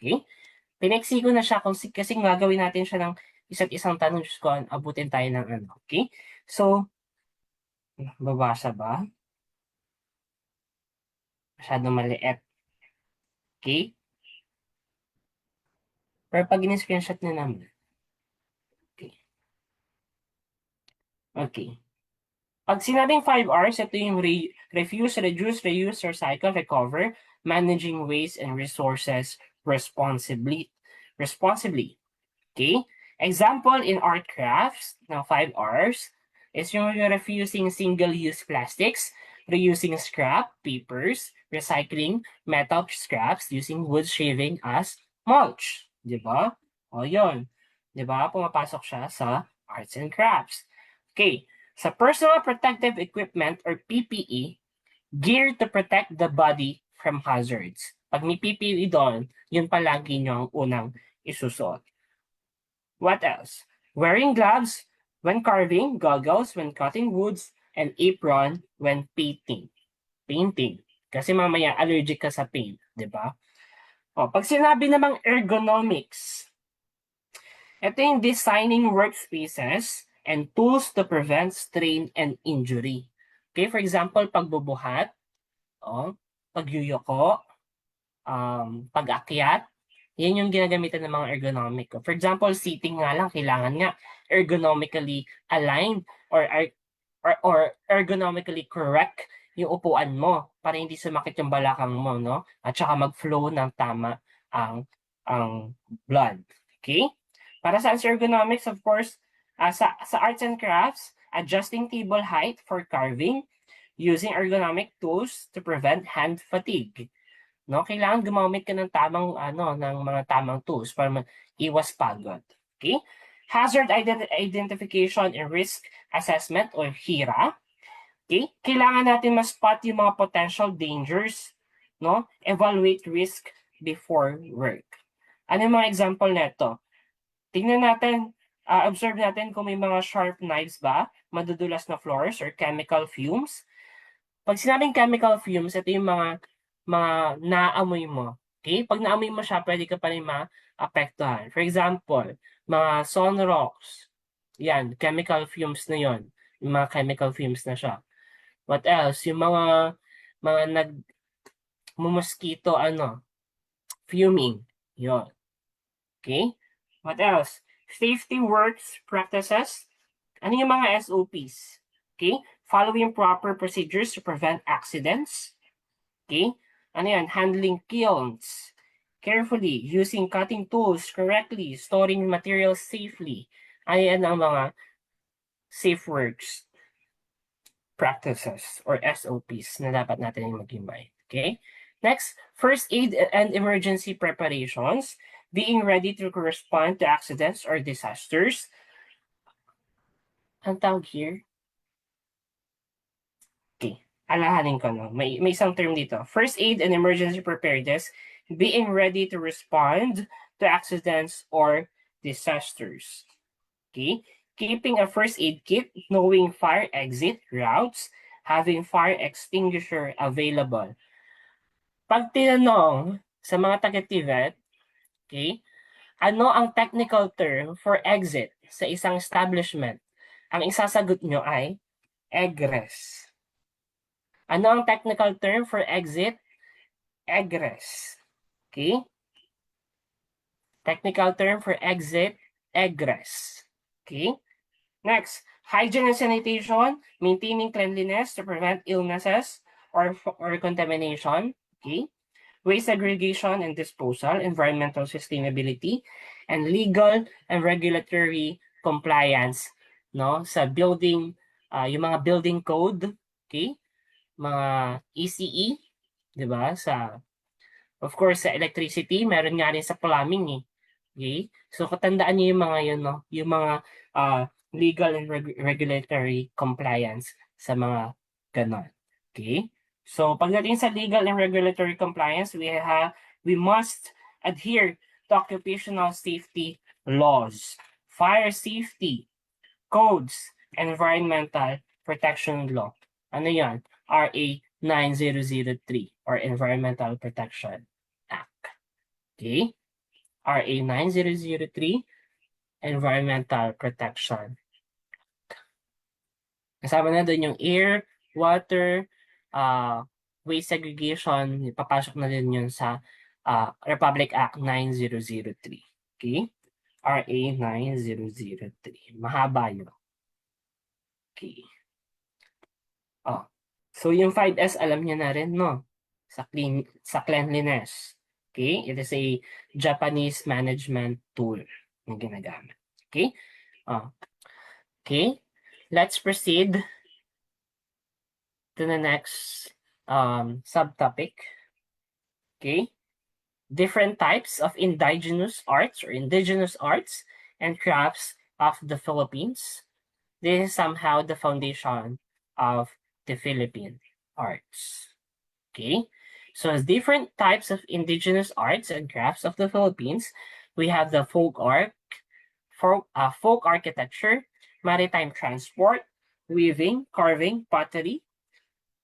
Okay? Pinaiksi ko na siya kasi gagawin natin siya ng isa't isang tanong. Diyos ko, abutin tayo ng ano. Okay? So, babasa ba? Masyado maliit. Okay? Pero pag in-screenshot na naman. Okay. Okay. Pag sinabing 5 R's, ito yung refuse, reduce, reuse, recycle, recover, managing waste and resources responsibly. Okay? Example in art crafts, now 5 R's, is yung refusing single-use plastics, reusing scrap papers, recycling metal scraps, using wood shaving as mulch. Di ba? O yun. Di ba? Pumapasok siya sa arts and crafts. Okay. Sa personal protective equipment or PPE, gear to protect the body from hazards. Pag may PPE doon, yun palagi nyo ang unang isusot. What else? Wearing gloves when carving, goggles when cutting woods, and apron when painting. Kasi mamaya allergic ka sa paint, di ba? O, pag sinabi namang ergonomics, ito yung designing workspaces and tools to prevent strain and injury. Okay, for example, pagbubuhat, pagyuyuko, pag-akyat, yan yung ginagamitan ng mga ergonomic. For example, sitting nga lang, kailangan nga ergonomically aligned or ergonomically correct yung upuan mo para hindi sumakit yung balakang mo, no? At saka mag-flow ng tama ang blood. Okay? Para sa ergonomics, of course, sa arts and crafts, adjusting table height for carving, using ergonomic tools to prevent hand fatigue. No, kailangan gumamit ka ng tamang ng mga tamang tools para iwas pagod. Okay? Hazard identification and risk assessment or HIRA. Okay? Kailangan natin ma-spot yung mga potential dangers, no? Evaluate risk before work. Ano yung mga example nito? Tingnan natin, observe natin kung may mga sharp knives ba, madudulas na floors or chemical fumes. Pag sinabing chemical fumes, ito yung mga naamoy mo. Okay? Pag naamoy mo siya, pwede ka pa rin maapektuhan. For example, mga sunrocks. Yan, chemical fumes na yon. Yung mga chemical fumes na siya. What else? Yung mga mosquito, fuming. Yon. Okay? What else? Safety works practices. Ano yung mga SOPs? Okay? Following proper procedures to prevent accidents. Okay? Ano yan? Handling kilns. Carefully, using cutting tools correctly, storing materials safely. Ano yan ang mga safe works practices or SOPs na dapat natin mag-imay. Okay? Next, first aid and emergency preparations. Being ready to respond to accidents or disasters. Ang tawag here? Okay. Alahanin ko, no? May isang term dito. First aid and emergency preparedness, being ready to respond to accidents or disasters. Okay? Keeping a first aid kit, knowing fire exit routes, having fire extinguisher available. Pag tinanong sa mga taga-TVET, okay, ano ang technical term for exit sa isang establishment? Ang isasagot nyo ay egress. Ano ang technical term for exit? Egress. Okay? Technical term for exit, egress. Okay? Next, hygiene and sanitation, maintaining cleanliness to prevent illnesses or contamination. Okay? Waste segregation and disposal, environmental sustainability, and legal and regulatory compliance, no, sa building, yung mga building code, okay? Mga ECE, 'di ba? Of course, sa electricity, meron nga rin sa plumbing eh. Okay? So katandaan niyo yung mga yun, no? Yung mga legal and regulatory compliance sa mga ganon. Okay? So pagdating sa legal and regulatory compliance, we must adhere to occupational safety laws, fire safety codes, and environmental protection law. Ano yan? RA 9003 or Environmental Protection Act. Okay? RA 9003, Environmental Protection. Kasama na doon yung air, water, waste segregation, papasok na din yun sa Republic Act 9003. Okay? RA 9003. Mahaba yun. Okay. So yung 5S alam niyo na rin, no? Sa cleanliness. Okay? It is a Japanese management tool na ginagamit. Okay? Okay. Let's proceed to the next subtopic. Okay? Different types of indigenous arts and crafts of the Philippines. This is somehow the foundation of the Philippine arts. Okay? So as different types of indigenous arts and crafts of the Philippines, we have the folk art, folk architecture, maritime transport, weaving, carving, pottery,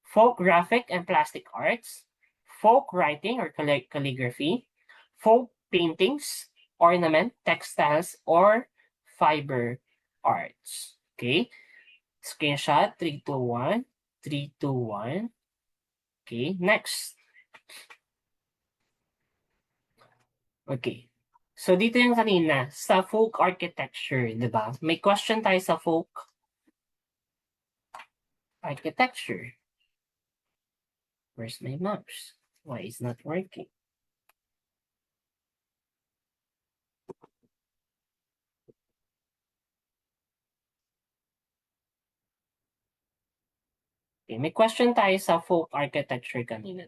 folk graphic and plastic arts, folk writing or calligraphy, folk paintings, ornament, textiles, or fiber arts. Okay? Screenshot 321, 321. Okay, next. Okay. So dito yung kanina, sa folk architecture, di ba? May question tayo sa folk architecture. Where's my mouse? Why is not working? Okay, may question tayo sa folk architecture kanina.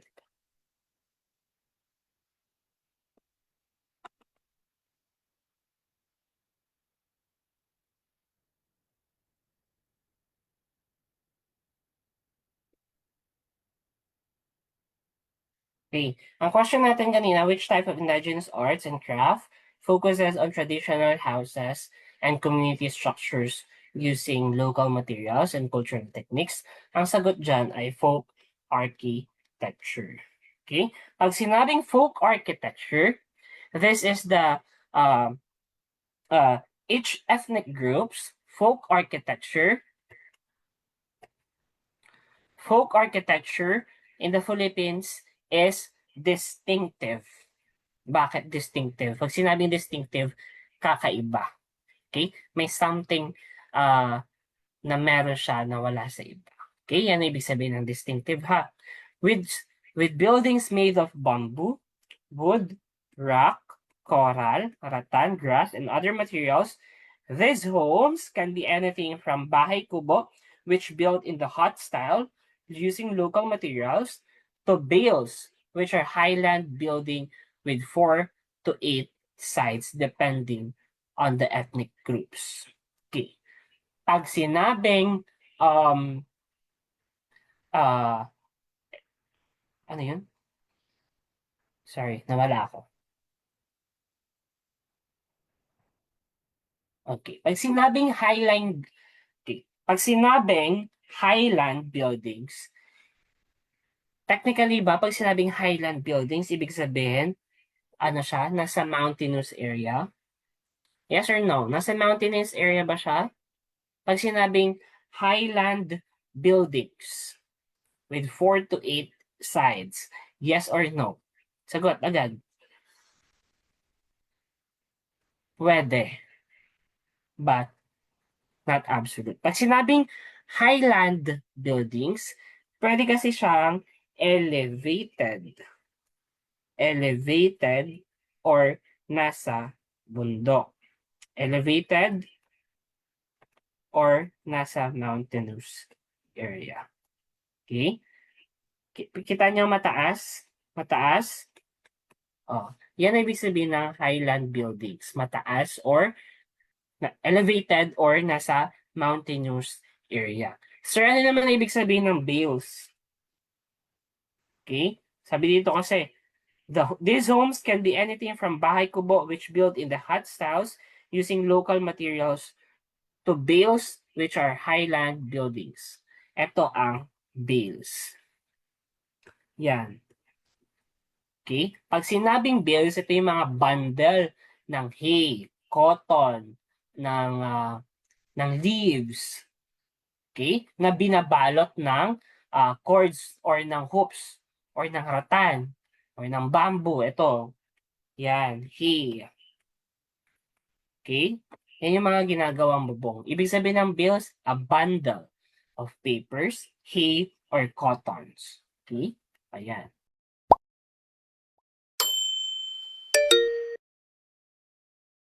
Okay, ang question natin kanina, which type of indigenous arts and craft focuses on traditional houses and community structures using local materials and cultural techniques? Ang sagot dyan ay folk architecture. Okay? Pag sinabing folk architecture, this is the each ethnic groups folk architecture in the Philippines is distinctive. Bakit distinctive? Pag sinabing distinctive, kakaiba. Okay? May something na meron siya na wala sa iba. Okay? Yan ang ibig sabihin ng distinctive ha. With buildings made of bamboo, wood, rock, coral, rattan, grass, and other materials, these homes can be anything from bahay kubo, which built in the hut style using local materials, to bales, which are highland building with 4 to 8 sides depending on the ethnic groups. Okay. Pag sinabing ano yun? Sorry, nawala ako. Okay. Pag sinabing highland buildings, technically ba, pag sinabing highland buildings, ibig sabihin, ano siya, nasa mountainous area? Yes or no? Nasa mountainous area ba siya? Pag sinabing highland buildings with 4 to 8 sides, yes or no? Sagot agad. Pwede. But not absolute. Pag sinabing highland buildings, pwede kasi siyang elevated. Elevated or nasa bundok. Elevated or nasa mountainous area. Okay? Kita niyo mataas? Mataas? Oh, yan ang ibig sabihin ng highland buildings. Mataas or elevated or nasa mountainous area. Sir, ano naman ibig sabihin ng bales? Okay? Sabi dito kasi, these homes can be anything from bahay kubo, which built in the hut styles using local materials, to bales, which are highland buildings. Ito ang bales. Yan. Okay? Pag sinabing bales, ito yung mga bundle ng hay, cotton, ng leaves, okay, na binabalot ng cords or ng hoops or ng rattan or ng bamboo. Ito, yan, hay. Okay? Yan yung mga ginagawang bubong. Ibig sabihin ng bills, a bundle of papers, hay, or cottons. Okay? Ayan.